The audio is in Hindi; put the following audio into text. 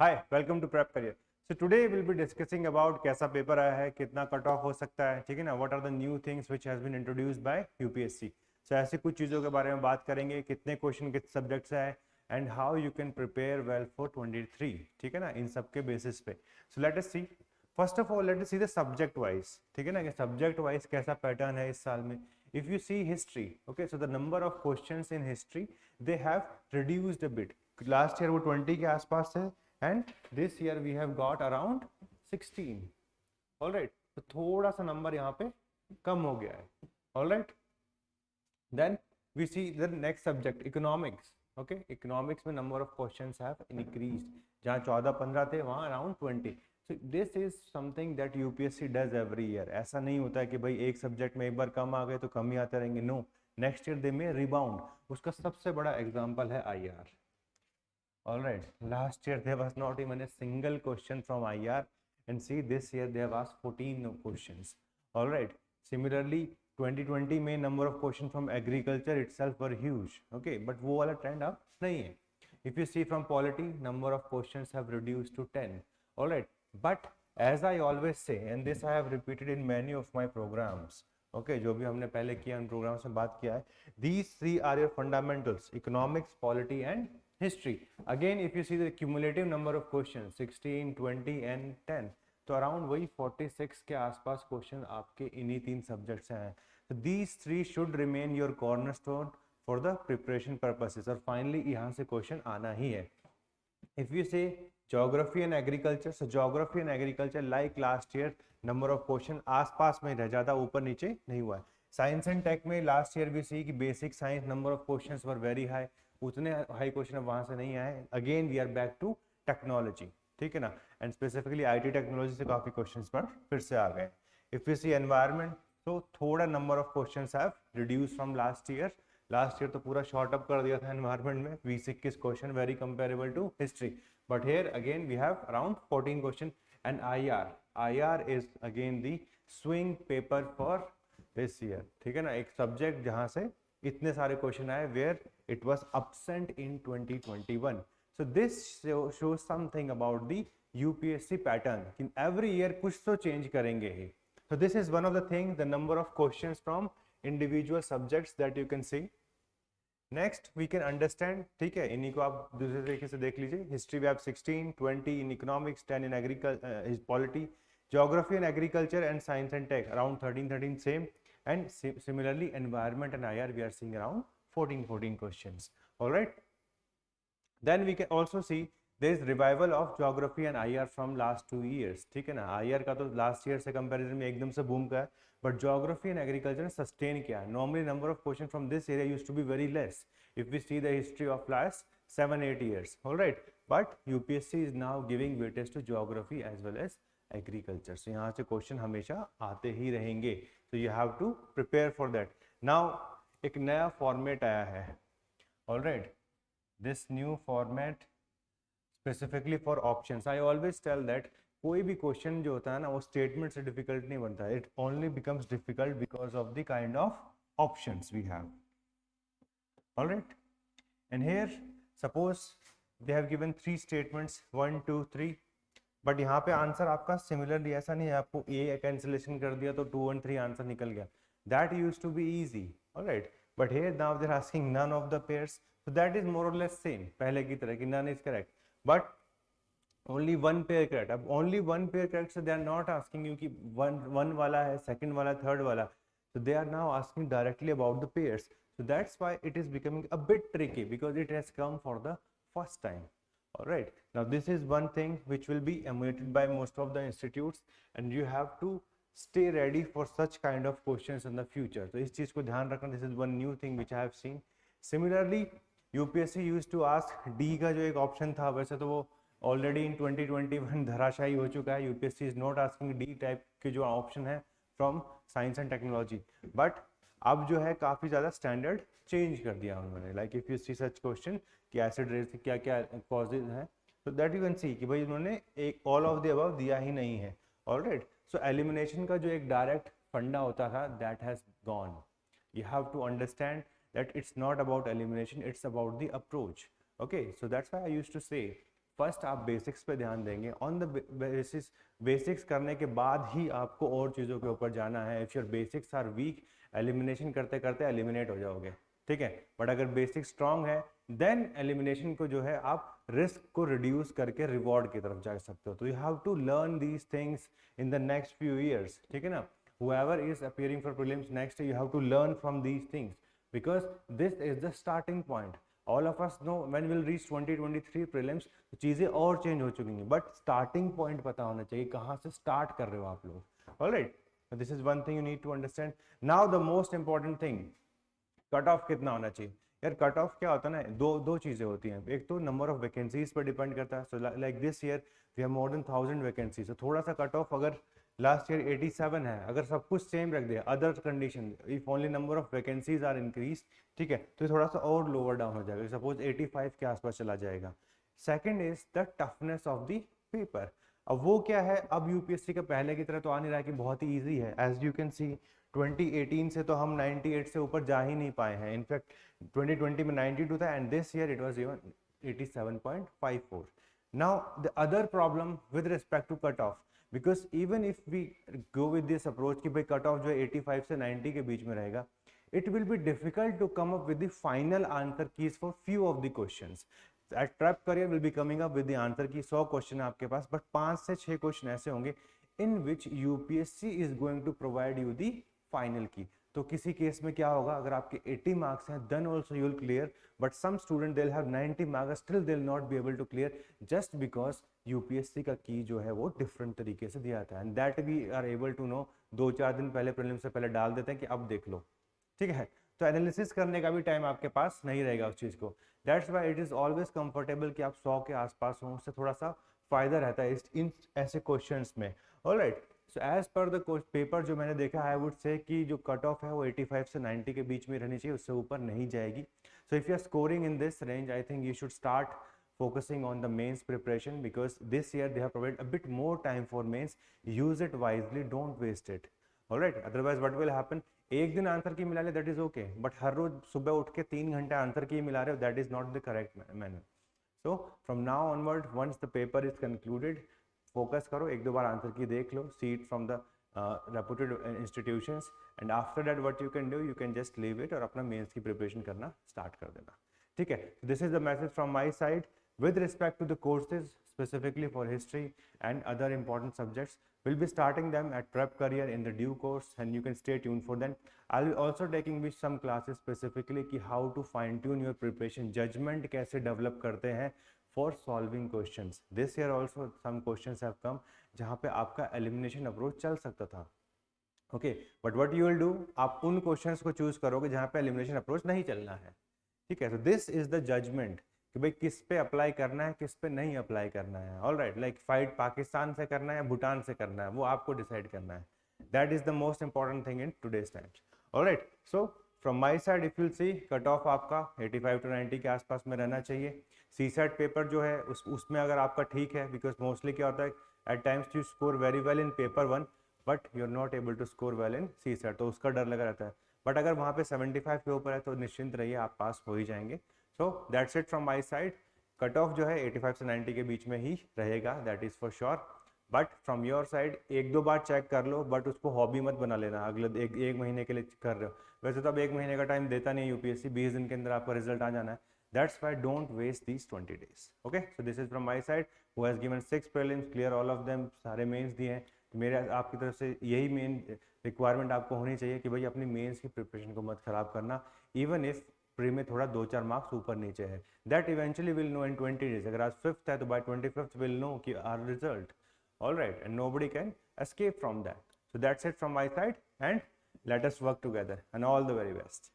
Hi welcome to prep career. So today will be discussing about कैसा पेपर आया है, कितना कट ऑफ हो सकता है, ठीक है ना। What are the new things which has been introduced by UPSC. So ऐसी कुछ चीज़ों के बारे में बात करेंगे, कितने क्वेश्चन किस सब्जेक्ट से आए and how you can prepare well for 23, ठीक है ना, इन सब के बेसिस पे। So let us see, first of all let us see the subject wise, ठीक है ना, कि सब्जेक्ट वाइज कैसा पैटर्न है इस साल में। If you see history, okay, so the number of questions in history they have reduced a bit. Last year वो 20 के आसपास थे and this year we have got around 16. all right, तो थोड़ा सा नंबर यहाँ पे कम हो गया है। all right, then we see the next subject economics. okay, economics में number of questions have increased, जहाँ 14-15 थे वहाँ around 20. so this is something that UPSC does every year. ऐसा नहीं होता है कि भाई एक सब्जेक्ट में एक बार कम आ गए तो कम ही आते रहेंगे। नो, नेक्स्ट ईयर दे में रिबाउंड। उसका सबसे बड़ा एग्जाम्पल है IR. All right, last year there was not even a single question from IR, and see this year they have asked 14 questions. All right, similarly 2020 में number of questions from agriculture itself were huge. Okay, but वो वाला trend अब नहीं है. If you see from polity, number of questions have reduced to 10. All right, but as I always say, and this I have repeated in many of my programs, okay, जो भी हमने पहले किया उन प्रोग्राम्स में बात किया है, these three are your fundamentals: economics, polity and history. Again, if you see the cumulative number of questions 16, 20 and 10, तो अराउंड वही 46 के आसपास क्वेश्चन आपके इन्हीं तीन सब्जेक्ट से हैं। तो these three should remain your cornerstone for the preparation purposes, और फाइनली यहाँ से क्वेश्चन आना ही है। if you say geography and agriculture, so geography and agriculture like last year number of question आस पास में रह जाता, ऊपर नीचे नहीं हुआ है। साइंस एंड टेक में लास्ट ईयर भी सी कि basic science number of questions were very high, उतने हाई क्वेश्चन वहां से नहीं आए। Again we are back to technology, ठीक है ना, एंड स्पेसिफिकली आईटी टेक्नोलॉजी से काफी क्वेश्चंस पर फिर से आ गए। इफ यू सी एनवायरमेंट, तो थोड़ा number of questions have reduce from last year. Last year तो पूरा शॉर्ट अप कर दिया था एनवायरमेंट में, 20-21 question, very comparable to history, but here again we have around 14 question. And IR is again the swing paper for this year, ठीक है ना, एक सब्जेक्ट जहां से इतने सारे क्वेश्चन आए, where it was absent in 2021. so this shows something about the UPSC pattern कि every year कुछ तो चेंज करेंगे ही। so this is one of the things, the number of questions from individual subjects that you can see. Next we can understand, ठीक है, इन्हीं को आप दूसरे तरीके से देख लीजिए। History we have 16, 20 in economics, 10 in agriculture polity, geography and agriculture and science and tech around 13 same, and similarly environment and IR we are seeing around 14 questions. Alright, then we can also see there is revival of geography and IR from last 2 years, ठीक है ना। IR का तो लास्ट ईयर से कंपैरिजन में एकदम से बूम का है, बट ज्योग्राफी एंड एग्रीकल्चर ने सस्टेन किया है। Normally number of question from this area used to be very less if we see the history of last 7-8 years, alright, but UPSC is now giving weightage to geography as well as agriculture. So यहाँ से क्वेश्चन हमेशा आते ही रहेंगे, so you have to prepare for that. Now एक नया फॉर्मेट आया है, alright, this new format specifically for options. I always tell that कोई भी क्वेश्चन जो होता है ना, वो स्टेटमेंट से डिफिकल्ट नहीं बनता है, it only becomes difficult because of the kind of options we have. Alright, and here suppose they have given 3 statements 1 2 3, but यहाँ पे आंसर आपका सिमिलरली ऐसा नहीं है, आपको ए कैंसिलेशन कर दिया तो 2 और 3 आंसर निकल गया, that used to be easy. Alright, but here now they are asking none of the pairs, so that is more or less same पहले की तरह कि none is correct, but only one pair correct। अब only one pair correct, so they are not asking you कि one वाला है, second वाला, third वाला, so they are now asking directly about the pairs, so that's why it is becoming a bit tricky because it has come for the first time। all right, now this is one thing which will be emulated by most of the institutes, and you have to stay ready for such kind of questions in the future। तो इस चीज को ध्यान रखना, this is one new thing which I have seen। similarly UPSC use to ask D का जो एक ऑप्शन था, वैसे तो वो ऑलरेडी इन 2021 धराशायी हो चुका है। UPSC is not asking D type के जो ऑप्शन है from science and technology, but अब जो है काफ़ी ज़्यादा स्टैंडर्ड चेंज कर दिया उन्होंने। Like if you see such question कि एसिड रेस से क्या क्या कॉजेज हैं, तो दैट यू कैन सी कि भाई उन्होंने एक ऑल ऑफ द अबव दिया ही नहीं है। ऑलराइट, सो एलिमिनेशन का जो एक डायरेक्ट फंडा होता था, that has gone. you have to understand that it's not about elimination, it's about the approach। okay, so that's why I used to say first आप बेसिक्स पे ध्यान देंगे, ऑन द बेसिक्स करने के बाद ही आपको और चीज़ों के ऊपर जाना है। If your basics are weak, elimination करते करते एलिमिनेट हो जाओगे, ठीक है। बट अगर बेसिक स्ट्रांग है देन एलिमिनेशन को जो है आप रिस्क को रिड्यूस करके रिवॉर्ड की तरफ जा सकते हो। तो you have to learn these things in the next few years, ठीक है ना। whoever is appearing for prelims next year, you have to learn from these things because this is the starting point. All of us know when we'll reach 2023 prelims तो चीज़ें और चेंज हो चुकी हैं, बट स्टार्टिंग पॉइंट पता होना चाहिए कहाँ से स्टार्ट कर रहे हो आप लोग। Alright, this is one thing you need to understand. Now the most important thing, cut off कितना होना चाहिए। यार कट ऑफ क्या होता है ना, दो चीज़ें होती हैं। एक तो नंबर ऑफ वैकेंसीज पर डिपेंड करता है। So like this year we have more than 1000 vacancies. तो थोड़ा सा कट ऑफ, अगर लास्ट ईयर 87 है, अगर सब कुछ सेम रख दिया, other condition, if only number of vacancies are increase, ठीक है, तो थोड़ा सा और लोअर डाउन हो जाएगा, सपोज 85 के आसपास चला जाएगा। Second is the toughness of the paper. अब वो क्या है, अब यूपीएससी का पहले की तरह तो आ नहीं रहा है कि बहुत ही ईजी है। एज यू कैन सी 2018 से तो हम 98 से ऊपर जा ही नहीं पाए हैं। इनफैक्ट 2020 में 92 था and this year it was even 87.54। Now the other problem with respect to cut off, because even if we go with this approach कि भाई कट ऑफ जो है 85 से 90 के बीच में रहेगा, it will be difficult to come up with the final answer keys for few of the questions. At Trap Career will be coming up with the answer key, 100 question है आपके पास, बट 5 से 6 क्वेश्चन ऐसे होंगे in which UPSC is going to provide you the final key. तो किसी केस में क्या होगा, अगर आपके 80 मार्क्स हैं then also you will clear, but some student they'll have 90 marks, still they'll not be able to clear just because UPSC का की जो है वो डिफरेंट तरीके से दिया था, and that we are able to know 2-4 दिन पहले प्रीलिम्स से पहले डाल देते हैं कि अब देख लो, ठीक है। तो एनालिसिस करने का भी टाइम आपके पास नहीं रहेगा उस चीज़ को। That's why it is always comfortable कि आप 100 के आसपास हों, उससे थोड़ा सा फायदा रहता है इन ऐसे क्वेश्चंस में। Alright, so as per the paper जो मैंने देखा, आई वुड से कि जो कट ऑफ है वो 85 से 90 के बीच में रहनी चाहिए, उससे ऊपर नहीं जाएगी। So if you are scoring in this range, I think you should start focusing on the mains preparation because this year they have provided a bit more time for mains. Use it wisely, don't waste it. Alright, otherwise what will happen, एक दिन आंसर की मिला ले दैट इज ओके, बट हर रोज सुबह उठ के 3 घंटे आंसर की मिला रहे हो, that is not the correct manner. So from now onward once the paper is concluded, focus करो, 1-2 बार आंसर की देख लो, see it from the reputed institutions, and after that what you can do, you can just leave it और अपना मेंस की प्रिपरेशन करना स्टार्ट कर देना, ठीक है। This is the message from my side with respect to the courses specifically for history and other important subjects. We'll be starting them at Prep Career in the due course, and you can stay tuned for them. I'll be also taking with some classes specifically कि how to fine tune your preparation, judgment कैसे develop करते हैं for solving questions. This year also some questions have come जहाँ पे आपका elimination approach चल सकता था, okay, but what you will do, आप उन questions को choose करोगे जहाँ पे elimination approach नहीं चलना है, ठीक है। So this is the judgment कि भाई किस पे अप्लाई करना है, किस पे नहीं अप्लाई करना है। ऑलराइट, लाइक फाइट पाकिस्तान से करना है, भूटान से करना है, वो आपको डिसाइड करना है। That is the most important thing in today's times. Alright, so from my side if you see, cut off आपका 85 to 90 के आसपास में रहना चाहिए। सीसेट पेपर जो है उसमें अगर आपका ठीक है, बिकॉज मोस्टली क्या होता है, at times you score very well in paper 1 but you are not able to score well in CSAT, तो उसका डर लगा रहता है। बट अगर वहाँ पे 75 के ऊपर है तो निश्चिंत रहिए, आप पास हो ही जाएंगे। सो that's it from my side. Cut off जो है 85 से 90 के बीच में ही रहेगा, that is for sure. But from your side 1-2 बार चेक कर लो, बट उसको हॉबी मत बना लेना, अगले एक महीने के लिए कर रहे हो। वैसे तो अब 1 महीने का टाइम देता नहीं यूपीएससी, 20 दिन के अंदर आपका रिजल्ट आ जाना है। That's why don't waste these 20 days। Okay, so this is from my side, who has given 6 prelims, clear all of them, सारे मेंस दिए हैं। तो मेरे आपकी तरफ से यही मेन रिक्वायरमेंट आपको होनी चाहिए कि भाई अपनी मेंस की प्रिपरेशन को मत खराब करना, इवन इफ प्री में थोड़ा 2-4 मार्क्स ऊपर नीचे है। That eventually will know in 20 days। अगर आज 5th है तो बाय 25th विल नो कि our result, alright, and nobody can escape from that. So that's it from my side and let us work together and all the very best.